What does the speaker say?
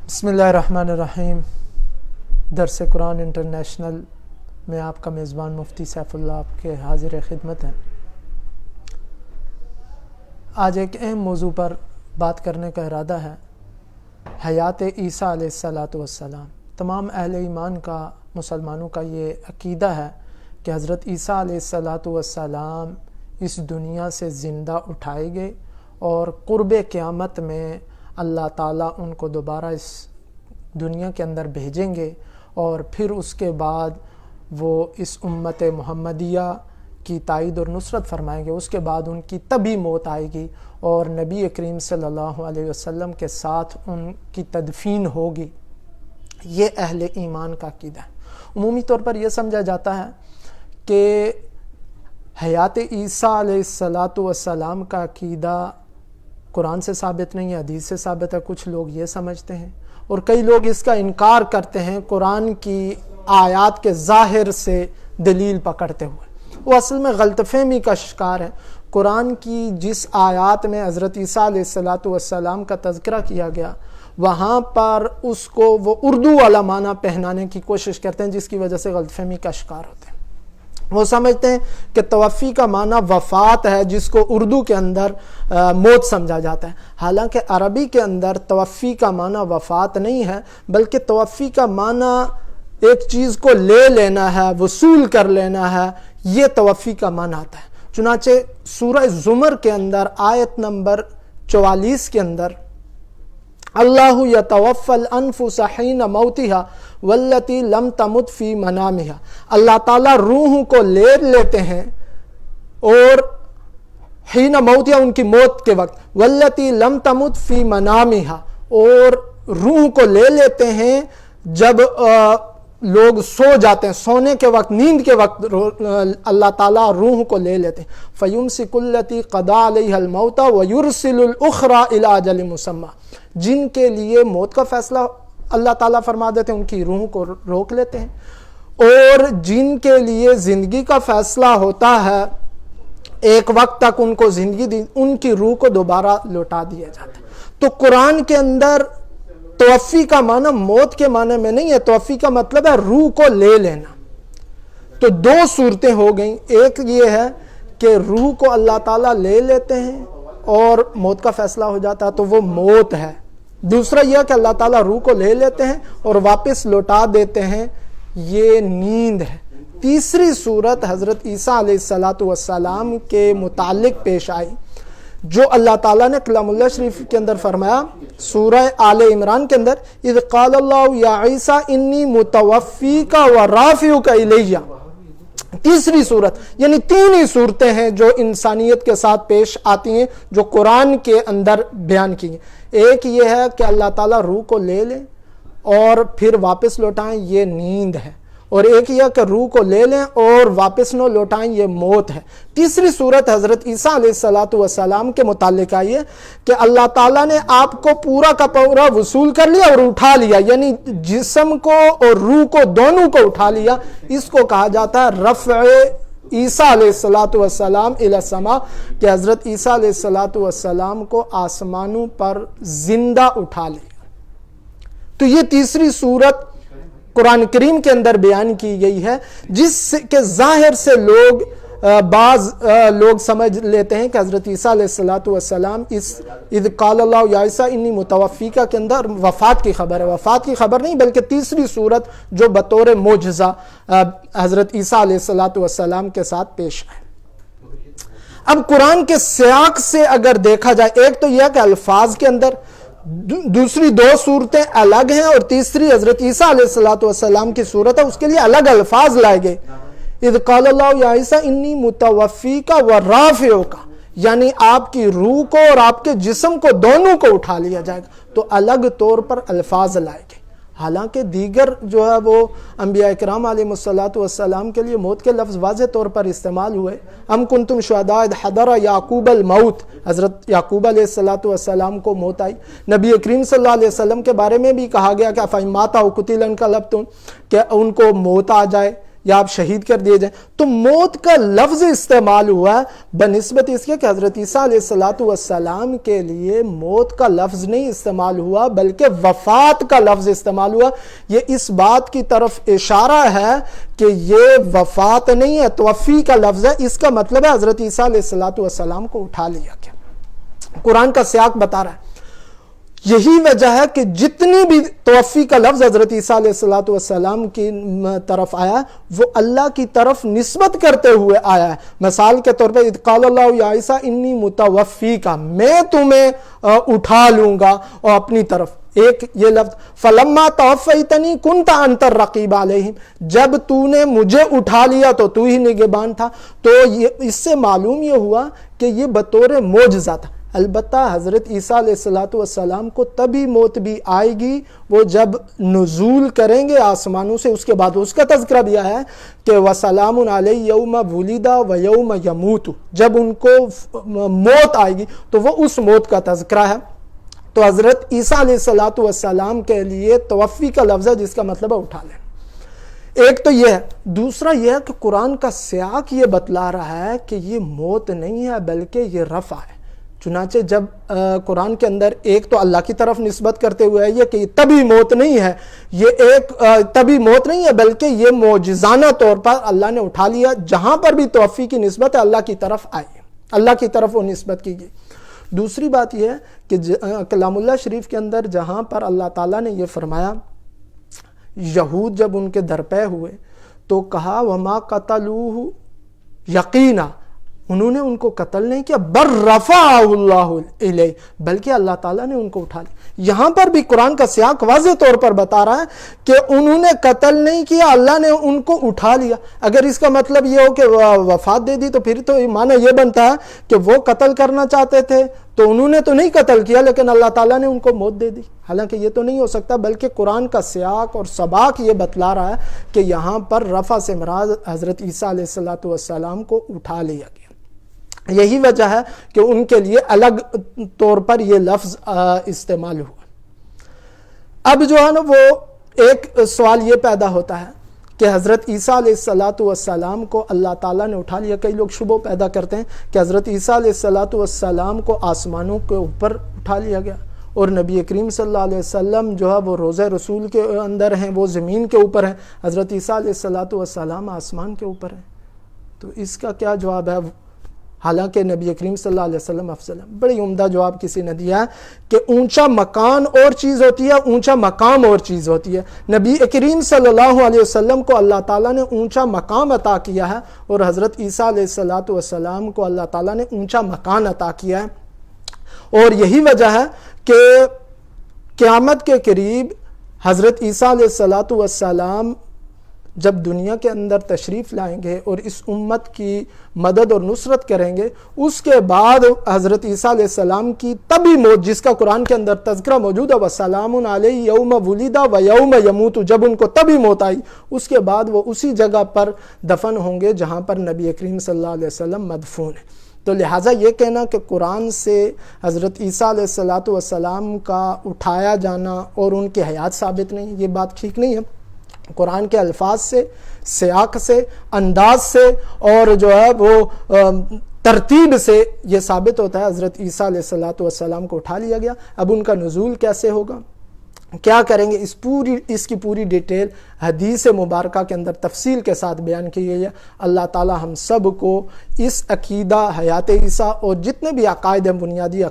بسم اللہ الرحمن الرحیم۔ درس قرآن انٹرنیشنل میں آپ کا میزبان مفتی سیف اللہ آپ کے حاضر خدمت ہیں۔ آج ایک اہم موضوع پر بات کرنے کا ارادہ ہے، حیات عیسیٰ علیہ السلام۔ تمام اہل ایمان کا، مسلمانوں کا یہ عقیدہ ہے کہ حضرت عیسیٰ علیہ السلام اس دنیا سے زندہ اٹھائے گئے اور قرب قیامت میں اللہ تعالیٰ ان کو دوبارہ اس دنیا کے اندر بھیجیں گے اور پھر اس کے بعد وہ اس امت محمدیہ کی تائید اور نصرت فرمائیں گے۔ اس کے بعد ان کی طبی موت آئے گی اور نبی کریم صلی اللہ علیہ وسلم کے ساتھ ان کی تدفین ہوگی۔ یہ اہل ایمان کا عقیدہ ہے۔ عمومی طور پر یہ سمجھا جاتا ہے کہ حیات عیسیٰ علیہ السلام کا عقیدہ قرآن سے ثابت نہیں ہے، حدیث سے ثابت ہے۔ کچھ لوگ یہ سمجھتے ہیں اور کئی لوگ اس کا انکار کرتے ہیں قرآن کی آیات کے ظاہر سے دلیل پکڑتے ہوئے۔ وہ اصل میں غلط فہمی کا شکار ہے۔ قرآن کی جس آیات میں حضرت عیسیٰ علیہ السلام کا تذکرہ کیا گیا، وہاں پر اس کو وہ اردو والا معنی پہنانے کی کوشش کرتے ہیں، جس کی وجہ سے غلط فہمی کا شکار ہوتے ہیں۔ وہ سمجھتے ہیں کہ توفی کا معنی وفات ہے، جس کو اردو کے اندر موت سمجھا جاتا ہے، حالانکہ عربی کے اندر توفی کا معنی وفات نہیں ہے، بلکہ توفی کا معنی ایک چیز کو لے لینا ہے، وصول کر لینا ہے، یہ توفی کا معنی آتا ہے۔ چنانچہ سورہ زمر کے اندر آیت نمبر 44 کے اندر اللہ یتوفی الانفس حین موتها والتی لم تمت فی منامها، اللہ تعالیٰ روحوں کو لے لیتے ہیں اور حین موتها ان کی موت کے وقت، والتی لم تمت فی منامها، اور روح کو لے لیتے ہیں جب لوگ سو جاتے ہیں، سونے کے وقت، نیند کے وقت اللہ تعالیٰ روح کو لے لیتے ہیں۔ فَيُمْسِكُ الَّتِي قَضَى عَلَيْهَا الْمَوْتَ وَيُرْسِلُ الْأُخْرَى إِلَىٰ أَجَلٍ مُّسَمًّى، جن کے لیے موت کا فیصلہ اللہ تعالیٰ فرما دیتے ہیں، ان کی روح کو روک لیتے ہیں، اور جن کے لیے زندگی کا فیصلہ ہوتا ہے ایک وقت تک ان کو زندگی دی، ان کی روح کو دوبارہ لوٹا دیا جاتا ہے۔ تو قرآن کے اندر توفی کا معنی موت کے معنی میں نہیں ہے، توفی کا مطلب ہے روح کو لے لینا۔ تو دو صورتیں ہو گئیں، ایک یہ ہے کہ روح کو اللہ تعالیٰ لے لیتے ہیں اور موت کا فیصلہ ہو جاتا ہے، تو وہ موت ہے۔ دوسرا یہ کہ اللہ تعالیٰ روح کو لے لیتے ہیں اور واپس لوٹا دیتے ہیں، یہ نیند ہے۔ تیسری صورت حضرت عیسیٰ علیہ السلام کے متعلق پیش آئی، جو اللہ تعالیٰ نے کلام اللہ شریف کے اندر فرمایا، سورہ آل عمران کے اندر، اذ قال اللہ یا عیسیٰ انی متوفیک و رافعک الیہ۔ تیسری صورت، یعنی تین ہی صورتیں ہیں جو انسانیت کے ساتھ پیش آتی ہیں، جو قرآن کے اندر بیان کی ہیں۔ ایک یہ ہے کہ اللہ تعالیٰ روح کو لے لیں اور پھر واپس لوٹائیں، یہ نیند ہے، اور ایک یہ کہ روح کو لے لیں اور واپس نہ لوٹائیں، یہ موت ہے۔ تیسری صورت حضرت عیسیٰ علیہ السلام کے متعلق آئی ہے کہ اللہ تعالیٰ نے آپ کو پورا کا پورا وصول کر لیا اور اٹھا لیا، یعنی جسم کو اور روح کو دونوں کو اٹھا لیا۔ اس کو کہا جاتا ہے رفع عیسیٰ علیہ السلام الی السماء، کہ حضرت عیسیٰ علیہ السلام کو آسمانوں پر زندہ اٹھا لیا۔ تو یہ تیسری صورت قرآن کریم کے اندر بیان کی گئی ہے، جس کے ظاہر سے بعض لوگ سمجھ لیتے ہیں کہ حضرت عیسیٰ علیہ السلام اس اذ قال اللہ یا عیسیٰ انی متوفیکہ کے اندر وفات کی خبر ہے۔ وفات کی خبر نہیں، بلکہ تیسری صورت جو بطور معجزہ حضرت عیسیٰ علیہ السلام کے ساتھ پیش ہے۔ اب قرآن کے سیاق سے اگر دیکھا جائے، ایک تو یہ کہ الفاظ کے اندر دوسری دو صورتیں الگ ہیں، اور تیسری حضرت عیسیٰ علیہ السلام کی صورت ہے، اس کے لیے الگ الفاظ لائے گئے۔ اذ قال اللہ یا عیسیٰ انی متوفیک و رافعک، یعنی آپ کی روح کو اور آپ کے جسم کو دونوں کو اٹھا لیا جائے گا، تو الگ طور پر الفاظ لائے گئے۔ حالانکہ دیگر جو ہے وہ انبیاء کرام علیہ السلام کے لیے موت کے لفظ واضح طور پر استعمال ہوئے۔ ام کنتم شہداء اذ حضر یعقوب الموت، حضرت یعقوب علیہ السلام کو موت آئی۔ نبی کریم صلی اللہ علیہ وسلم کے بارے میں بھی کہا گیا کہ فَإِن مَاتَ أَوْ قُتِلَ انقلبتم، کہ ان کو موت آ جائے یا آپ شہید کر دیے جائیں. تو موت کا لفظ استعمال ہوا بنسبت اس کے کہ حضرت عیسیٰ علیہ السلام کے لیے موت کا لفظ نہیں استعمال ہوا بلکہ وفات کا لفظ استعمال ہوا. یہ اس بات کی طرف اشارہ ہے کہ یہ وفات نہیں ہے، توفی کا لفظ ہے. اس کا مطلب ہے حضرت عیسیٰ علیہ السلام کو اٹھا لیا گیا. قرآن کا سیاق بتا رہا ہے. یہی وجہ ہے کہ جتنی بھی توفی کا لفظ حضرت عیسیٰ علیہ السلام کی طرف آیا وہ اللہ کی طرف نسبت کرتے ہوئے آیا ہے. مثال کے طور پہ اذ قال اللہ یا عیسیٰ انی متوفیک، میں تمہیں اٹھا لوں گا اور اپنی طرف. ایک یہ لفظ فلما توفیتنی کنت انت الرقیب علیہم، جب تو نے مجھے اٹھا لیا تو تو ہی نگہبان تھا. تو اس سے معلوم یہ ہوا کہ یہ بطور معجزہ تھا. البتہ حضرت عیسیٰ علیہ السلام کو تبھی موت بھی آئے گی وہ جب نزول کریں گے آسمانوں سے. اس کے بعد اس کا تذکرہ بھی آیا ہے کہ وَسَلَامٌ عَلَيْهِ يَوْمَ وُلِدَ وَيَوْمَ يَمُوتُ، جب ان کو موت آئے گی تو وہ اس موت کا تذکرہ ہے. تو حضرت عیسیٰ علیہ السلام کے لیے توفی کا لفظ ہے جس کا مطلب ہے اٹھا لینا. ایک تو یہ ہے. دوسرا یہ ہے کہ قرآن کا سیاق یہ بتلا رہا ہے کہ یہ موت نہیں ہے بلکہ یہ رفع ہے. چنانچہ جب قرآن کے اندر ایک تو اللہ کی طرف نسبت کرتے ہوئے یہ کہ تبھی موت نہیں ہے، یہ ایک تبھی موت نہیں ہے بلکہ یہ معجزانہ طور پر اللہ نے اٹھا لیا. جہاں پر بھی توفی کی نسبت ہے اللہ کی طرف آئی، اللہ کی طرف وہ نسبت کی گئی. دوسری بات یہ ہے کہ کلام اللہ شریف کے اندر جہاں پر اللہ تعالیٰ نے یہ فرمایا، یہود جب ان کے درپے ہوئے تو کہا وما قتلوہ یقینا، انہوں نے ان کو قتل نہیں کیا، بر رفعہ اللہ الیہ، بلکہ اللہ تعالیٰ نے ان کو اٹھا لیا. یہاں پر بھی قرآن کا سیاق واضح طور پر بتا رہا ہے کہ انہوں نے قتل نہیں کیا، اللہ نے ان کو اٹھا لیا. اگر اس کا مطلب یہ ہو کہ وفات دے دی تو پھر تو معنی یہ بنتا ہے کہ وہ قتل کرنا چاہتے تھے تو انہوں نے تو نہیں قتل کیا لیکن اللہ تعالیٰ نے ان کو موت دے دی. حالانکہ یہ تو نہیں ہو سکتا، بلکہ قرآن کا سیاق اور سباق یہ بتلا رہا ہے کہ یہاں پر رفع سے مراد حضرت عیسیٰ علیہ السلام کو اٹھا لیا گیا. یہی وجہ ہے کہ ان کے لیے الگ طور پر یہ لفظ استعمال ہوا. اب جو ہے نا وہ ایک سوال یہ پیدا ہوتا ہے کہ حضرت عیسیٰ علیہ السلام کو اللہ تعالیٰ نے اٹھا لیا. کئی لوگ شبہ پیدا کرتے ہیں کہ حضرت عیسیٰ علیہ السلام کو آسمانوں کے اوپر اٹھا لیا گیا اور نبی کریم صلی اللہ علیہ وسلم جو ہے وہ روضہ رسول کے اندر ہیں، وہ زمین کے اوپر ہیں، حضرت عیسیٰ علیہ السلام آسمان کے اوپر ہیں. تو اس کا کیا جواب ہے؟ حالانکہ نبی کریم صلی اللہ علیہ وسلم افضل ہے. بڑی عمدہ جواب کسی نے دیا ہے کہ اونچا مکان اور چیز ہوتی ہے، اونچا مقام اور چیز ہوتی ہے. نبی کریم صلی اللہ علیہ وسلم کو اللہ تعالیٰ نے اونچا مقام عطا کیا ہے اور حضرت عیسیٰ علیہ السلام کو اللہ تعالیٰ نے اونچا مکان عطا کیا ہے. اور یہی وجہ ہے کہ قیامت کے قریب حضرت عیسیٰ علیہ السلام جب دنیا کے اندر تشریف لائیں گے اور اس امت کی مدد اور نصرت کریں گے، اس کے بعد حضرت عیسیٰ علیہ السلام کی تبھی موت جس کا قرآن کے اندر تذکرہ موجود ہے وَسَلَامٌ عَلَيْهِ يَوْمَ وُلِدَ وَيَوْمَ يَمُوتُ، جب ان کو تبھی موت آئی اس کے بعد وہ اسی جگہ پر دفن ہوں گے جہاں پر نبی کریم صلی اللہ علیہ وسلم مدفون ہے. تو لہٰذا یہ کہنا کہ قرآن سے حضرت عیسیٰ علیہ السلام کا اٹھایا جانا اور ان کی حیات ثابت نہیں، یہ بات ٹھیک نہیں ہے. قرآن کے الفاظ سے، سیاق سے، انداز سے اور جو ہے وہ ترتیب سے یہ ثابت ہوتا ہے حضرت عیسیٰ علیہ السلام کو اٹھا لیا گیا. اب ان کا نزول کیسے ہوگا، کیا کریں گے، اس کی پوری ڈیٹیل حدیث مبارکہ کے اندر تفصیل کے ساتھ بیان کی گئی ہے. اللہ تعالی ہم سب کو اس عقیدہ حیات عیسیٰ اور جتنے بھی عقائد ہیں بنیادی